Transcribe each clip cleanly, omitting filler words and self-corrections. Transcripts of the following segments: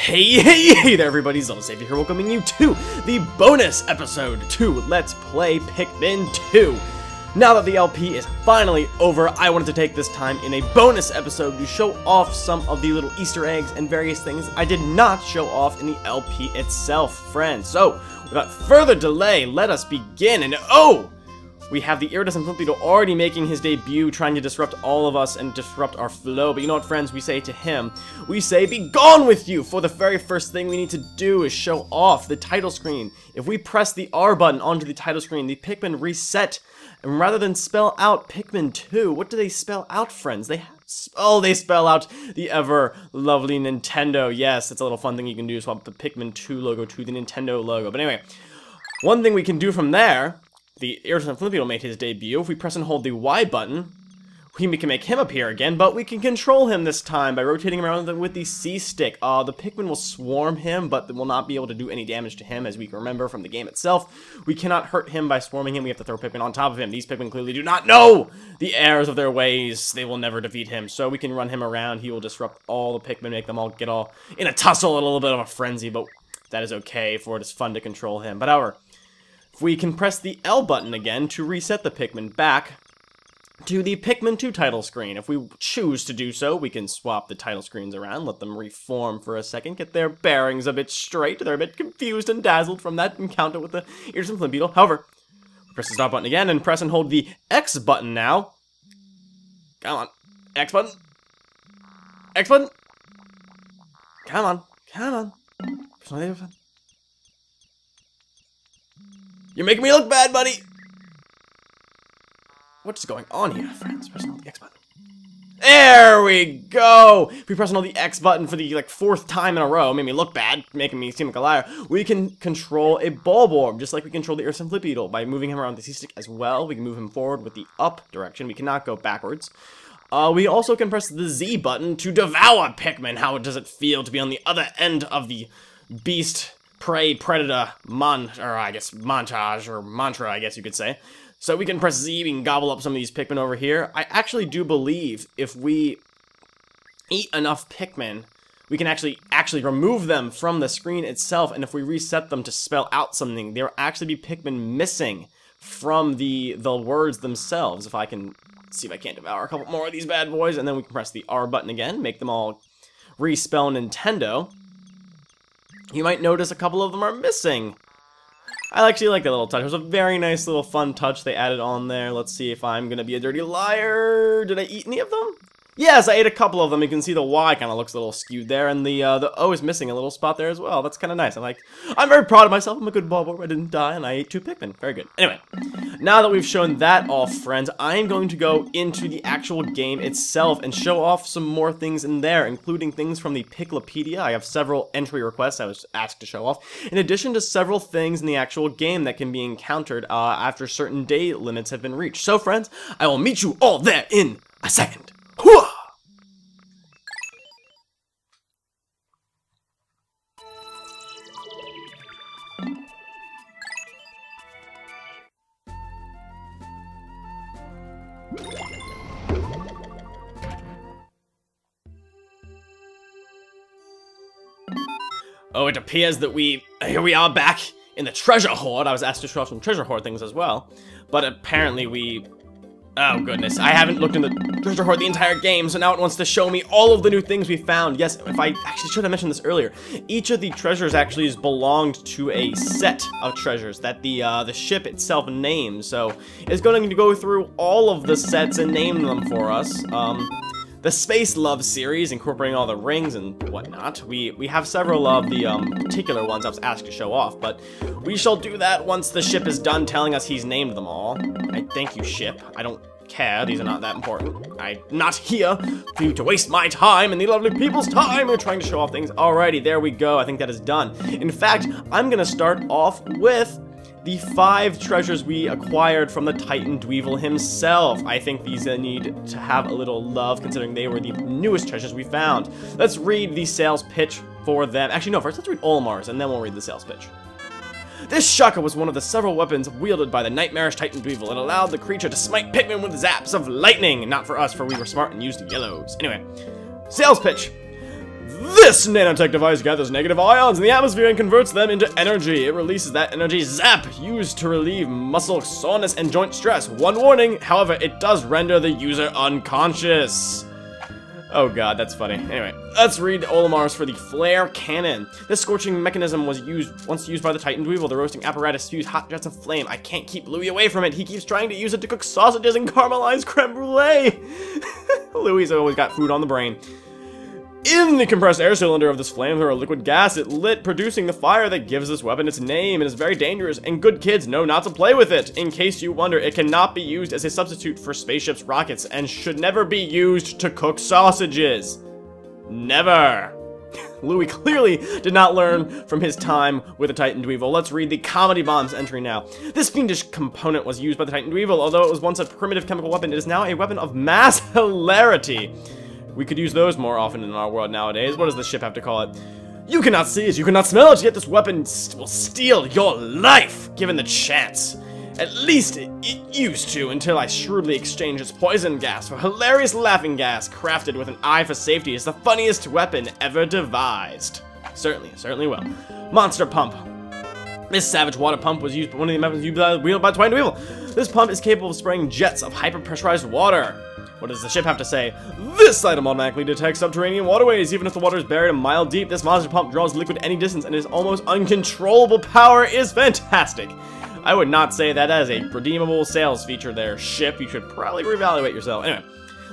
Hey there everybody, Zelda here, welcoming you to the bonus episode to Let's Play Pikmin 2. Now that the LP is finally over, I wanted to take this time in a bonus episode to show off some of the little Easter eggs and various things I did not show off in the LP itself, friends. So, without further delay, let us begin. And we have the iridescent Flintbeetle already making his debut, trying to disrupt all of us and disrupt our flow. But you know what, friends, we say to him? We say, be gone with you! For the very first thing we need to do is show off the title screen. If we press the R button onto the title screen, the Pikmin reset. And rather than spell out Pikmin 2, what do they spell out, friends? They spell out the ever lovely Nintendo. Yes, it's a little fun thing you can do, swap the Pikmin 2 logo to the Nintendo logo. But anyway, one thing we can do from there, the iridescent Flintbeetle made his debut. If we press and hold the Y button, we can make him appear again, but we can control him this time by rotating him around with the C stick. The Pikmin will swarm him, but will not be able to do any damage to him, as we can remember from the game itself. We cannot hurt him by swarming him. We have to throw Pikmin on top of him. These Pikmin clearly do not know the errors of their ways. They will never defeat him, so we can run him around. He will disrupt all the Pikmin, make them all get all in a tussle, a little bit of a frenzy, but that is okay, for it is fun to control him. But however, we can press the L button again to reset the Pikmin back to the Pikmin 2 title screen. If we choose to do so, we can swap the title screens around, let them reform for a second, get their bearings a bit straight. They're a bit confused and dazzled from that encounter with the iridescent Flintbeetle. However, press the stop button again and press and hold the X button now. Come on. X button. X button. Come on. Come on. Press on the other button. You're making me look bad, buddy! What's going on here, friends? Press on the X button. There we go! If we press on the X button for the, fourth time in a row, made me look bad, making me seem like a liar, we can control a Bulborb, just like we control the iridescent Flintbeetle. By moving him around the C-stick as well, we can move him forward with the up direction. We cannot go backwards. We also can press the Z button to devour Pikmin. How does it feel to be on the other end of the beast, prey, predator, montage, or mantra, I guess you could say. So we can press Z, we can gobble up some of these Pikmin over here. I actually do believe if we eat enough Pikmin, we can actually remove them from the screen itself, and if we reset them to spell out something, there will actually be Pikmin missing from the words themselves. If I can see if I can't devour a couple more of these bad boys, and then we can press the R button again, make them all respell Nintendo. You might notice a couple of them are missing. I actually like that little touch. It was a very nice little fun touch they added on there. Let's see if I'm gonna be a dirty liar. Did I eat any of them? Yes, I ate a couple of them. You can see the Y kind of looks a little skewed there, and the O is missing a little spot there as well. That's kind of nice. I'm very proud of myself. I'm a good Bulborb. I didn't die, and I ate 2 Pikmin. Very good. Anyway, now that we've shown that off, friends, I'm going to go into the actual game itself and show off some more things in there, including things from the Piklopedia. I have several entry requests I was asked to show off, in addition to several things in the actual game that can be encountered after certain day limits have been reached. So, friends, I will meet you all there in a second. Hooah! Oh, it appears that here we are back in the treasure hoard. I was asked to show off some treasure hoard things as well, but apparently oh goodness, I haven't looked in the treasure hoard the entire game, so now it wants to show me all of the new things we found. Yes, if I actually should have mentioned this earlier, each of the treasures actually is belonged to a set of treasures that the ship itself names. So it's going to go through all of the sets and name them for us. The Space Love series, incorporating all the rings and whatnot. We have several of the particular ones I was asked to show off, but we shall do that once the ship is done telling us he's named them all. I thank you, ship. I don't care. These are not that important. I'm not here for you to waste my time and the lovely people's time. We're trying to show off things. Alrighty, there we go. I think that is done. In fact, I'm gonna start off with the 5 treasures we acquired from the Titan Dweevil himself. I think these need to have a little love, considering they were the newest treasures we found. Let's read the sales pitch for them. Actually, no, first let's read Olmar's, and then we'll read the sales pitch. This shaka was one of the several weapons wielded by the nightmarish Titan Dweevil. It allowed the creature to smite Pikmin with zaps of lightning. Not for us, for we were smart and used yellows. Anyway, sales pitch. This nanotech device gathers negative ions in the atmosphere and converts them into energy. It releases that energy zap, used to relieve muscle soreness and joint stress. One warning, however, it does render the user unconscious. Oh god, that's funny. Anyway, let's read Olimar's for the flare cannon. This scorching mechanism was once used by the Titan Dweevil. The roasting apparatus spews hot jets of flame. I can't keep Louis away from it. He keeps trying to use it to cook sausages and caramelize creme brulee. Louis always got food on the brain. In the compressed air cylinder of this flamethrower liquid gas, it lit, producing the fire that gives this weapon its name. It is very dangerous, and good kids know not to play with it. In case you wonder, it cannot be used as a substitute for spaceships' rockets, and should never be used to cook sausages. Never. Louis clearly did not learn from his time with the Titan Dweevil. Let's read the Comedy Bombs entry now. This fiendish component was used by the Titan Dweevil. Although it was once a primitive chemical weapon, it is now a weapon of mass hilarity. We could use those more often in our world nowadays. What does the ship have to call it? You cannot see it, you cannot smell it, yet this weapon will steal your life, given the chance. At least it used to, until I shrewdly exchanged its poison gas for hilarious laughing gas, crafted with an eye for safety. It's the funniest weapon ever devised. Certainly will. Monster Pump. This savage water pump was used by one of the weapons wielded by Titan Dweevil. This pump is capable of spraying jets of hyper-pressurized water. What does the ship have to say? This item automatically detects subterranean waterways. Even if the water is buried a mile deep, this monster pump draws liquid any distance, and its almost uncontrollable power is fantastic. I would not say that as a redeemable sales feature there, ship. You should probably reevaluate yourself. Anyway,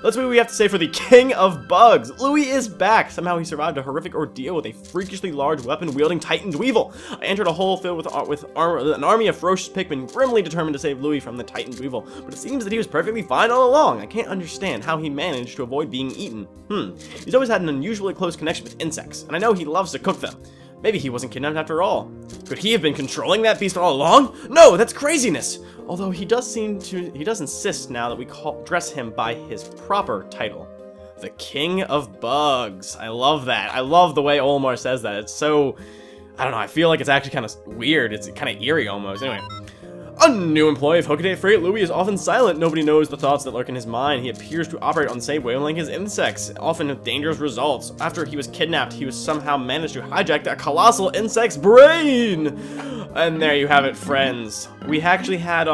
let's see what we have to say for the King of Bugs. Louis is back. Somehow he survived a horrific ordeal with a freakishly large weapon-wielding Titan Dweevil. I entered a hole filled with an army of ferocious Pikmin, grimly determined to save Louis from the Titan Dweevil. But it seems that he was perfectly fine all along. I can't understand how he managed to avoid being eaten. He's always had an unusually close connection with insects, and I know he loves to cook them. Maybe he wasn't kidnapped after all. Could he have been controlling that beast all along? No, that's craziness! Although he does insist now that we address him by his proper title. The King of Bugs. I love that. I love the way Olimar says that. It's so, I don't know, I feel like it's actually kind of weird. It's kind of eerie almost. Anyway. A new employee of Hokaday Freight, Louis is often silent. Nobody knows the thoughts that lurk in his mind. He appears to operate on the same wavelength as insects, often with dangerous results. After he was kidnapped, he was somehow managed to hijack that colossal insect's brain! And there you have it, friends. We actually had,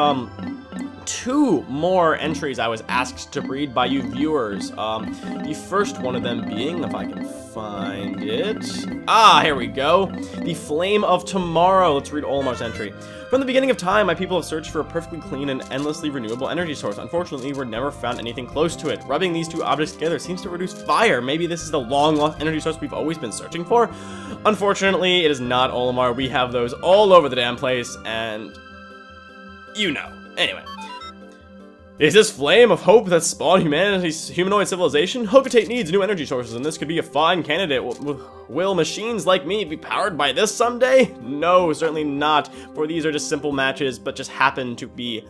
2 more entries I was asked to read by you viewers. The first one of them being, if I can find it. Ah, here we go. The Flame of Tomorrow. Let's read Olimar's entry. From the beginning of time, my people have searched for a perfectly clean and endlessly renewable energy source. Unfortunately, we've never found anything close to it. Rubbing these 2 objects together seems to produce fire. Maybe this is the long-lost energy source we've always been searching for? Unfortunately, it is not, Olimar. We have those all over the damn place, and you know. Anyway. Is this flame of hope that spawned humanity's humanoid civilization? Hokatate needs new energy sources, and this could be a fine candidate. Will machines like me be powered by this someday? No, certainly not, for these are just simple matches, but just happen to be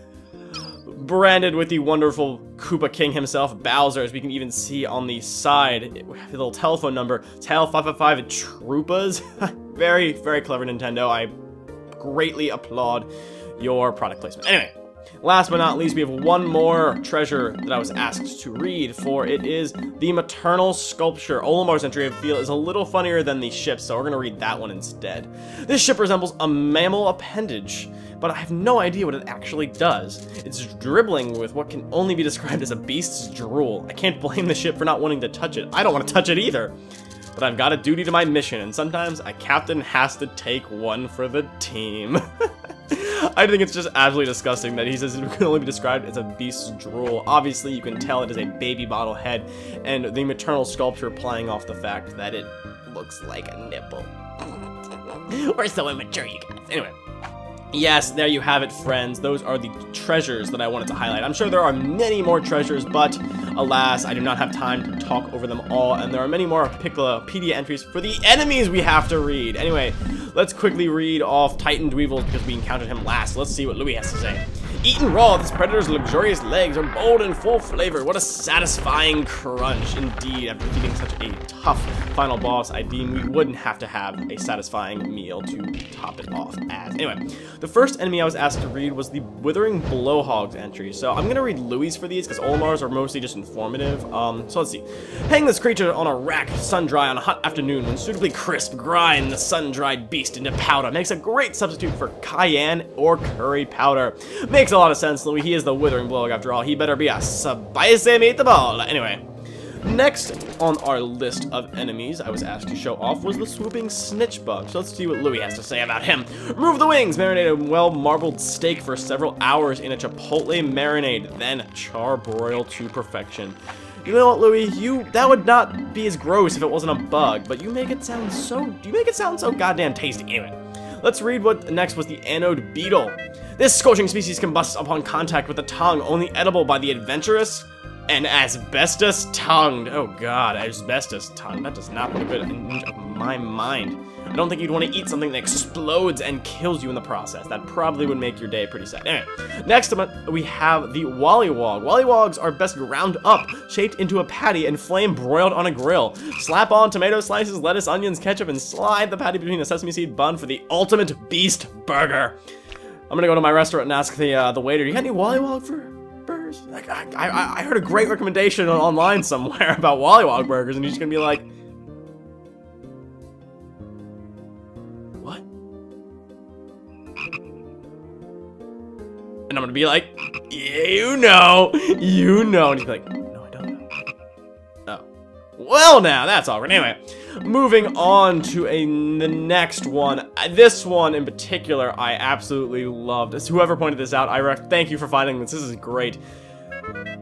branded with the wonderful Koopa King himself, Bowser, as we can even see on the side. The little telephone number, Tail 555 Troopas. Very, very clever, Nintendo. I greatly applaud your product placement. Anyway. Last but not least, we have one more treasure that I was asked to read, for it is the Maternal Sculpture. Olimar's entry, I feel, is a little funnier than the ship, so we're going to read that one instead. This ship resembles a mammal appendage, but I have no idea what it actually does. It's dribbling with what can only be described as a beast's drool. I can't blame the ship for not wanting to touch it. I don't want to touch it either. But I've got a duty to my mission, and sometimes a captain has to take one for the team. I think it's just absolutely disgusting that he says it can only be described as a beast's drool. Obviously, you can tell it is a baby bottle head, and the maternal sculpture playing off the fact that it looks like a nipple. We're so immature, you guys. Anyway. Yes, there you have it, friends. Those are the treasures that I wanted to highlight. I'm sure there are many more treasures, but alas, I do not have time to talk over them all, and there are many more Wikipedia entries for the enemies we have to read. Anyway, let's quickly read off Titan Dweevil because we encountered him last. Let's see what Louis has to say. Eaten raw, this predator's luxurious legs are bold and full flavored. What a satisfying crunch. Indeed, after defeating such a tough final boss, I deem we wouldn't have to have a satisfying meal to top it off as. Anyway, the first enemy I was asked to read was the Withering Blowhog's entry. So I'm going to read Louis for these because Olimar's are mostly just informative. So let's see. Hang this creature on a rack, sun-dry on a hot afternoon when suitably crisp, grind the sun-dried beast into powder. Makes a great substitute for cayenne or curry powder. Makes a lot of sense, Louis. He is the Withering Blowhog after all. He better be a spicy meatball. Anyway, next on our list of enemies I was asked to show off was the Swooping Snitch Bug. So let's see what Louis has to say about him. Remove the wings, marinate a well-marbled steak for several hours in a chipotle marinade, then charbroil to perfection. You know what, Louis? That would not be as gross if it wasn't a bug, but you make it sound so goddamn tasty. Anyway, let's read what next was the Anode Beetle. This scorching species combusts upon contact with the tongue, only edible by the adventurous and asbestos-tongued. Oh god, asbestos-tongued. That does not put a good image of my mind. I don't think you'd want to eat something that explodes and kills you in the process. That probably would make your day pretty sad. Anyway, next we have the Wollywog. Wollywogs are best ground up, shaped into a patty, and flame broiled on a grill. Slap on tomato slices, lettuce, onions, ketchup, and slide the patty between a sesame seed bun for the ultimate beast burger. I'm gonna go to my restaurant and ask the waiter, you got any Wollywog for burgers? Like, I heard a great recommendation online somewhere about Wollywog burgers, and he's just gonna be like, what? And I'm gonna be like, yeah, you know. And he's like, no, I don't know. Oh. Well, now, that's all right. Anyway, moving on to the next one. This one in particular, I absolutely loved. As whoever pointed this out, thank you for finding this. This is great.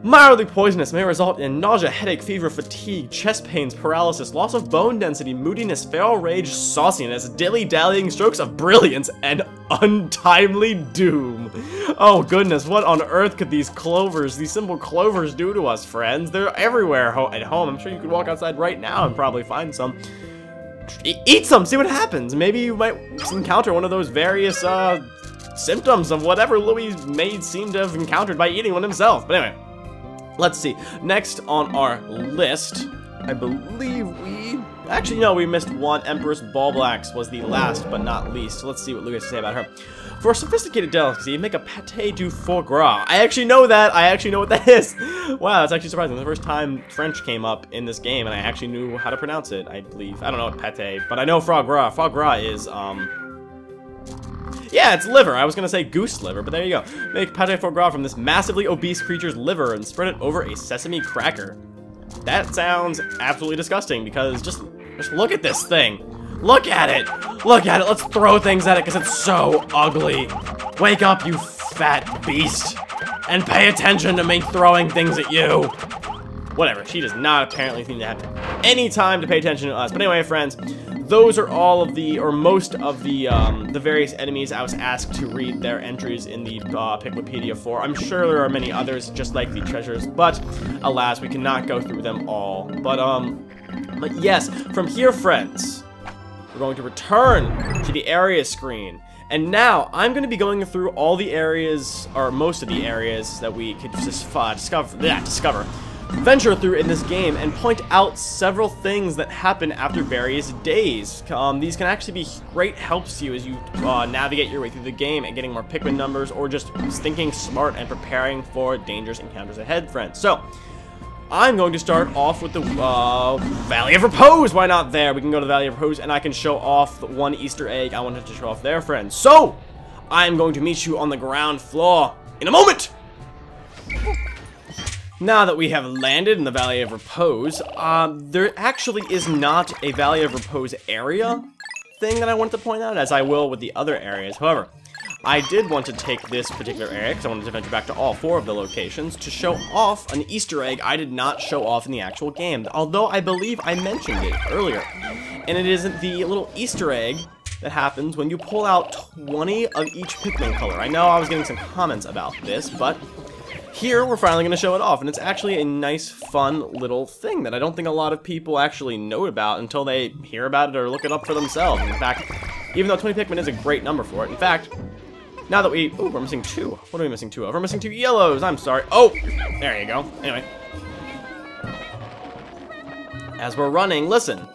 Mildly poisonous, may result in nausea, headache, fever, fatigue, chest pains, paralysis, loss of bone density, moodiness, feral rage, sauciness, dilly-dallying strokes of brilliance, and untimely doom. Oh goodness, what on earth could these simple clovers do to us, friends? They're everywhere at home. I'm sure you could walk outside right now and probably find some. Eat some, see what happens. Maybe you might encounter one of those various symptoms of whatever Louis may seem to have encountered by eating one himself. But anyway, let's see. Next on our list, I believe we missed one. Empress Ballblacks was the last but not least. So let's see what Louis has to say about her. For a sophisticated delicacy, make a pâté du foie gras. I actually know that. I actually know what that is. Wow, that's actually surprising. The first time French came up in this game, and I actually knew how to pronounce it, I believe. I don't know what pâté, but I know foie gras. Foie gras is, yeah, it's liver. I was gonna say goose liver, but there you go. Make pâté foie gras from this massively obese creature's liver and spread it over a sesame cracker. That sounds absolutely disgusting because just look at this thing. Look at it. Look at it. Let's throw things at it because it's so ugly. Wake up, you fat beast, and pay attention to me throwing things at you. Whatever. She does not apparently seem to have any time to pay attention to us. But anyway, friends, those are all of or most of the various enemies I was asked to read their entries in the Pikwipedia for. I'm sure there are many others just like the treasures, but alas, we cannot go through them all. But yes, from here, friends, we're going to return to the area screen. And now, I'm going to be going through all the areas, or most of the areas that we could just venture through in this game and point out several things that happen after various days. These can actually be great helps to you as you navigate your way through the game and getting more Pikmin numbers, or just thinking smart and preparing for dangerous encounters ahead, friends. So, I'm going to start off with the Valley of Repose. Why not there? We can go to the Valley of Repose and I can show off the one Easter egg I wanted to show off there, friends. So, I'm going to meet you on the ground floor in a moment! Now that we have landed in the Valley of Repose, there actually is not a Valley of Repose area thing that I wanted to point out, as I will with the other areas. However, I did want to take this particular area, because I wanted to venture back to all 4 of the locations, to show off an Easter egg I did not show off in the actual game, although I believe I mentioned it earlier. And it is the little Easter egg that happens when you pull out 20 of each Pikmin color. I know I was getting some comments about this, but here we're finally going to show it off, and it's actually a nice, fun little thing that I don't think a lot of people actually know about until they hear about it or look it up for themselves. In fact, even though 20 Pikmin is a great number for it, in fact, Now that we... Oh, we're missing 2. What are we missing 2 of? We're missing 2 yellows. I'm sorry. Oh! There you go. Anyway. As we're running, listen.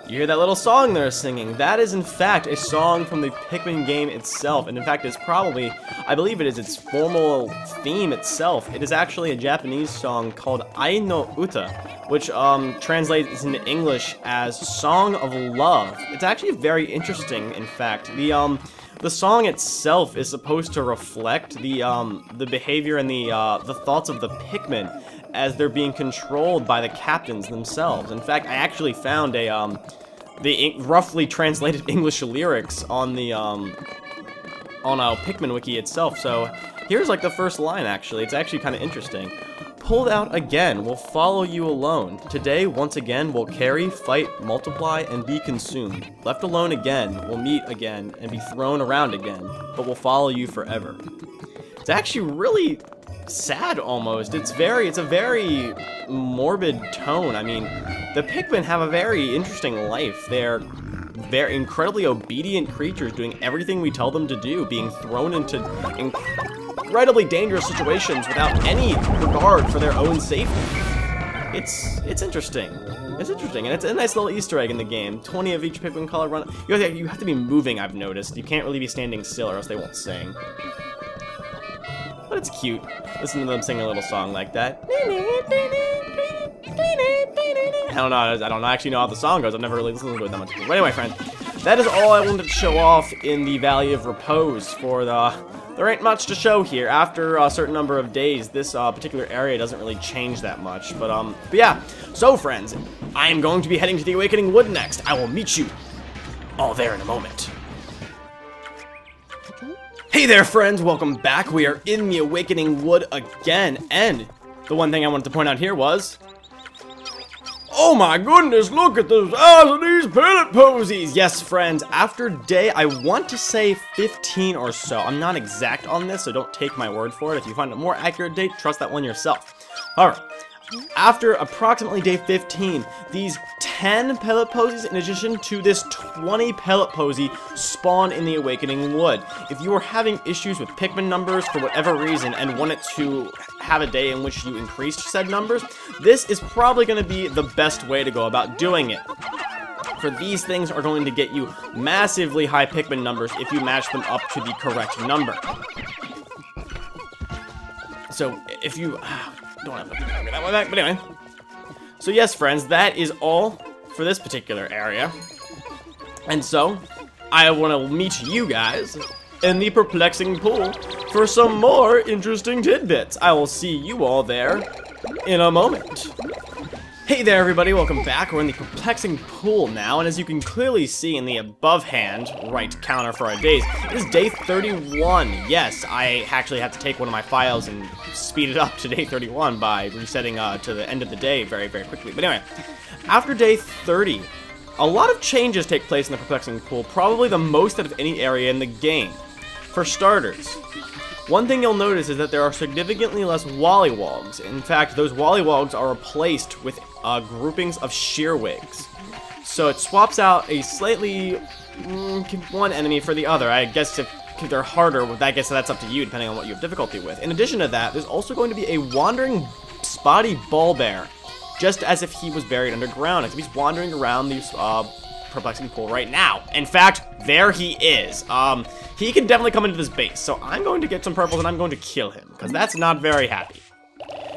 You hear that little song they're singing? That is, in fact, a song from the Pikmin game itself. And in fact, it's probably, I believe it is its formal theme itself. It is actually a Japanese song called Ai no Uta, which translates into English as Song of Love. It's actually very interesting, in fact. The song itself is supposed to reflect the behavior and the thoughts of the Pikmin as they're being controlled by the captains themselves. In fact, I actually found the roughly translated English lyrics on the Pikmin wiki itself. So here's like the first line. Actually, it's actually kind of interesting. Pulled out again, will follow you alone. Today, once again, we'll carry, fight, multiply, and be consumed. Left alone again, we'll meet again and be thrown around again, but we'll follow you forever. It's actually really sad almost. It's a very morbid tone. I mean, the Pikmin have a very interesting life. They're very incredibly obedient creatures doing everything we tell them to do, being thrown into incredibly dangerous situations without any regard for their own safety. It's interesting. It's interesting, and it's a nice little Easter egg in the game. 20 of each Pikmin color run. You have to be moving, I've noticed. You can't really be standing still or else they won't sing. But it's cute. Listen to them sing a little song like that. I don't actually know how the song goes. I've never really listened to it that much before. But anyway, friends, that is all I wanted to show off in the Valley of Repose. There ain't much to show here. After a certain number of days, this particular area doesn't really change that much. But yeah. So, friends, I am going to be heading to the Awakening Wood next. I will meet you all there in a moment. Hey there, friends, welcome back. We are in the Awakening Wood again, and the one thing I wanted to point out here was... Oh my goodness, look at the size of these pellet posies! Yes, friends, after day, I want to say 15 or so. I'm not exact on this, so don't take my word for it. If you find a more accurate date, trust that one yourself. Alright. After approximately day 15, these 10 pellet posies in addition to this 20 pellet posy spawn in the Awakening Wood. If you are having issues with Pikmin numbers for whatever reason and wanted to have a day in which you increased said numbers, this is probably going to be the best way to go about doing it. For these things are going to get you massively high Pikmin numbers if you match them up to the correct number. So if you... don't have to remember that one back, but anyway. So yes, friends, that is all for this particular area. And so, I want to meet you guys in the perplexing pool for some more interesting tidbits. I will see you all there in a moment. Hey there, everybody, welcome back. We're in the perplexing pool now, and as you can clearly see in the above hand right counter for our days, it is day 31. Yes, I actually have to take one of my files and speed it up to day 31 by resetting to the end of the day very, very quickly. But anyway, after day 30, a lot of changes take place in the perplexing pool, probably the most out of any area in the game. For starters, one thing you'll notice is that there are significantly less Wollywogs. In fact, those Wollywogs are replaced with groupings of Shearwigs. So it swaps out a slightly one enemy for the other. I guess if they're harder, I guess that's up to you depending on what you have difficulty with. In addition to that, there's also going to be a wandering spotty ball bear, just as if he was buried underground, as if he's wandering around the perplexing pool right now. In fact, there he is. He can definitely come into this base, so I'm going to get some purples and I'm going to kill him, because that's not very happy.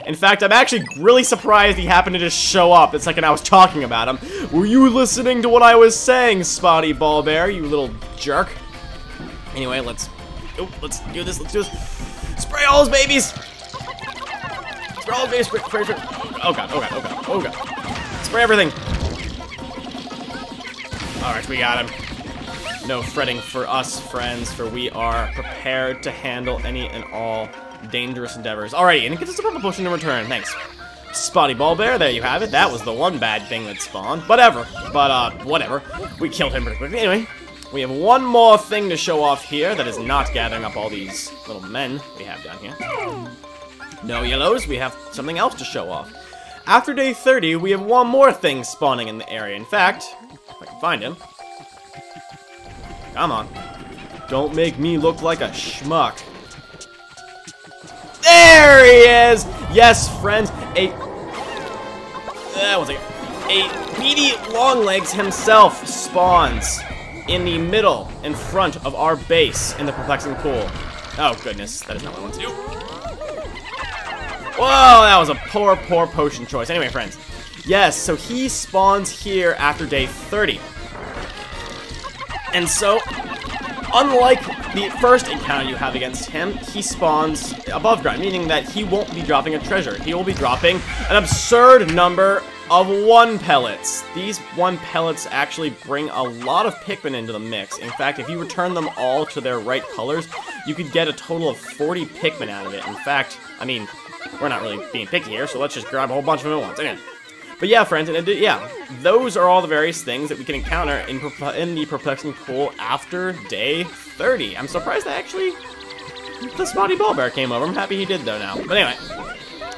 In fact, I'm actually really surprised he happened to just show up the second I was talking about him. Were you listening to what I was saying, Spotty Ball Bear, you little jerk? Anyway, let's do this, Spray all those babies! Spray all those babies, spray. Oh god, oh god, oh god, oh god. Spray everything! Alright, we got him. No fretting for us, friends, for we are prepared to handle any and all dangerous endeavors. Alrighty, and it gives us a purple potion in return. Thanks. Spotty Ball Bear, there you have it. That was the one bad thing that spawned. Whatever. But, whatever. We killed him pretty quickly. Anyway, we have one more thing to show off here that is not gathering up all these little men we have down here. No yellows, we have something else to show off. After day 30, we have one more thing spawning in the area. In fact, if I can find him. Come on. Don't make me look like a schmuck. There he is! Yes, friends, a Petey Longlegs himself spawns in the middle, in front of our base in the perplexing pool. Oh goodness, that is not what I want to do. Whoa, that was a poor potion choice. Anyway, friends, yes, so he spawns here after day 30. And so, unlike the first encounter you have against him, he spawns above ground, meaning that he won't be dropping a treasure. He will be dropping an absurd number of 1 pellets. These 1 pellets actually bring a lot of Pikmin into the mix. In fact, if you return them all to their right colors, you could get a total of 40 Pikmin out of it. In fact, I mean, we're not really being picky here, so let's just grab a whole bunch of them at once. Anyway. But yeah, friends, and yeah, those are all the various things that we can encounter in the perplexing pool after day 30. I'm surprised that actually the Spotty Ball Bear came over. I'm happy he did, though, now. But anyway.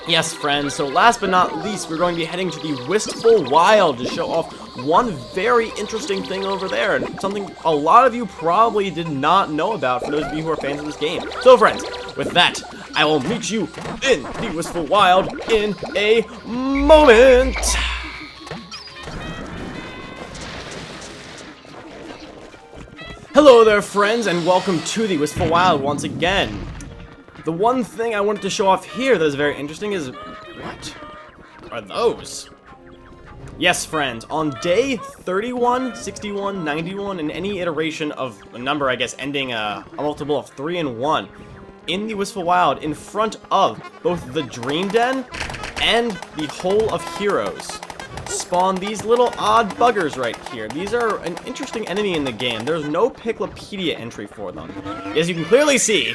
Yes, friends, so last but not least, we're going to be heading to the Wistful Wild to show off one very interesting thing over there, and something a lot of you probably did not know about for those of you who are fans of this game. So, friends, with that, I will meet you in the Wistful Wild in a moment. Hello there, friends, and welcome to the Wistful Wild once again. The one thing I wanted to show off here that is very interesting is... what are those? Yes, friends, on day 31, 61, 91, and any iteration of a number, I guess, ending a multiple of 3 and 1, in the Wistful Wild, in front of both the Dream Den and the Hole of Heroes, spawn these little odd buggers right here. These are an interesting enemy in the game. There's no Piclopedia entry for them. As you can clearly see,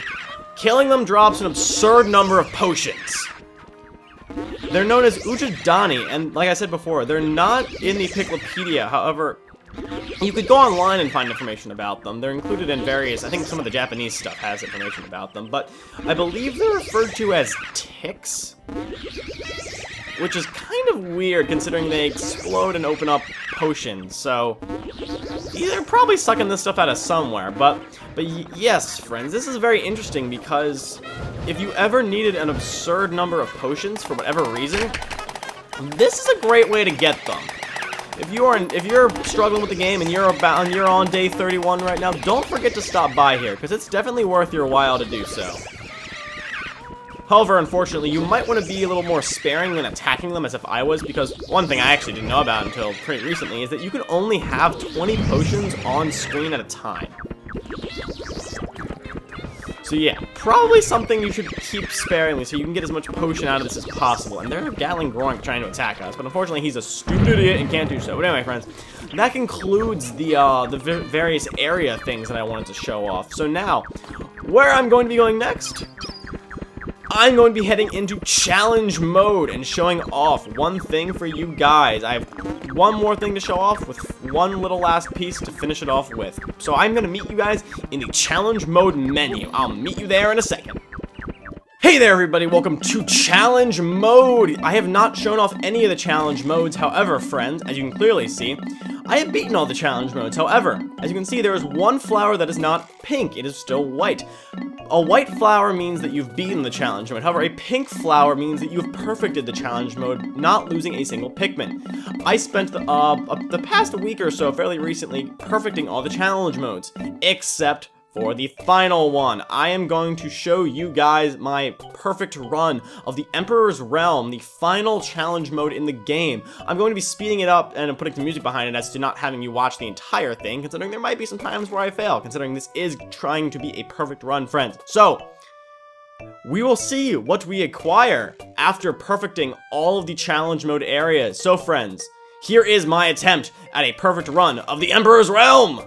killing them drops an absurd number of potions. They're known as Ujidani, and like I said before, they're not in the Piclopedia. However, you could go online and find information about them. They're included in various, I think some of the Japanese stuff has information about them, but I believe they're referred to as ticks, which is kind of weird considering they explode and open up potions, so they're probably sucking this stuff out of somewhere. But yes, friends, this is very interesting because if you ever needed an absurd number of potions for whatever reason, this is a great way to get them. If you're struggling with the game and you're on day 31 right now, don't forget to stop by here because it's definitely worth your while to do so. However, unfortunately, you might want to be a little more sparing when attacking them as if I was, because one thing I actually didn't know about until pretty recently is that you can only have 20 potions on screen at a time. So yeah, probably something you should keep sparingly so you can get as much potion out of this as possible. And there's a Gatling Groink trying to attack us, but unfortunately he's a stupid idiot and can't do so. But anyway, friends, that concludes the various area things that I wanted to show off. So now, where I'm going to be going next, I'm going to be heading into challenge mode and showing off one thing for you guys. I have one more thing to show off with one little last piece to finish it off with. So I'm going to meet you guys in the challenge mode menu. I'll meet you there in a second. Hey there, everybody. Welcome to challenge mode. I have not shown off any of the challenge modes. However, friends, as you can clearly see, I have beaten all the challenge modes. However, as you can see, there is one flower that is not pink. It is still white. A white flower means that you've beaten the challenge mode. However, a pink flower means that you've perfected the challenge mode, not losing a single Pikmin. I spent the past week or so, fairly recently, perfecting all the challenge modes, except for the final one. I am going to show you guys my perfect run of the Emperor's Realm, the final challenge mode in the game. I'm going to be speeding it up and putting some music behind it as to not having you watch the entire thing, considering there might be some times where I fail, considering this is trying to be a perfect run, friends. So, we will see what we acquire after perfecting all of the challenge mode areas. So, friends, here is my attempt at a perfect run of the Emperor's Realm!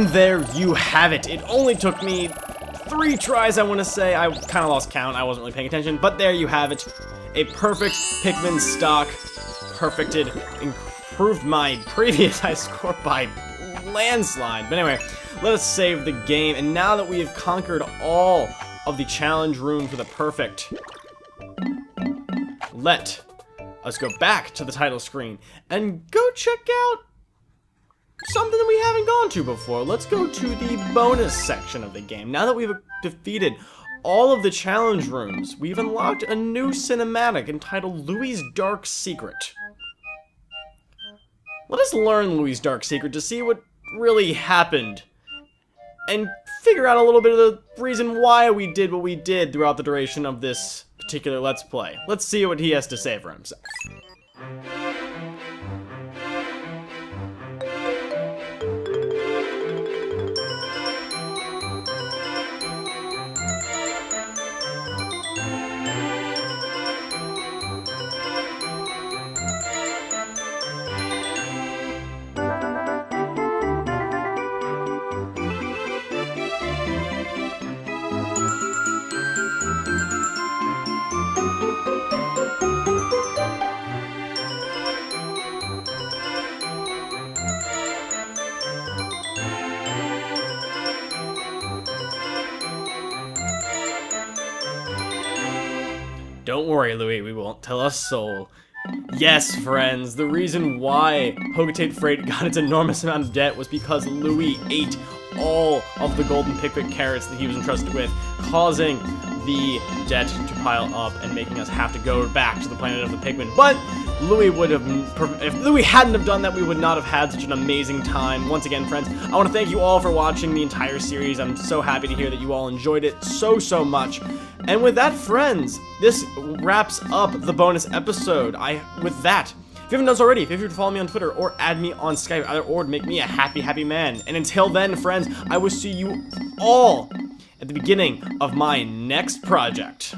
And there you have it. It only took me 3 tries, I want to say. I kind of lost count. I wasn't really paying attention. But there you have it. A perfect Pikmin stock. Perfected. Improved my previous high score by landslide. But anyway, let us save the game. And now that we have conquered all of the challenge rooms with a perfect, let us go back to the title screen and go check out something that we haven't gone to before. Let's go to the bonus section of the game. Now that we've defeated all of the challenge rooms, we've unlocked a new cinematic entitled Louie's Dark Secret. Let us learn Louie's Dark Secret to see what really happened and figure out a little bit of the reason why we did what we did throughout the duration of this particular Let's Play. Let's see what he has to say for himself. Don't worry, Louie, we won't tell a soul. Yes, friends, the reason why Hogatate Freight got its enormous amount of debt was because Louie ate all of the golden Pikmin carrots that he was entrusted with, causing the debt to pile up and making us have to go back to the planet of the Pikmin. But Louie would have, if Louie hadn't have done that, we would not have had such an amazing time. Once again, friends, I want to thank you all for watching the entire series. I'm so happy to hear that you all enjoyed it so much. And with that, friends, this wraps up the bonus episode. With that, if you haven't done so already, feel free to follow me on Twitter or add me on Skype, either or to make me a happy man. And until then, friends, I will see you all at the beginning of my next project.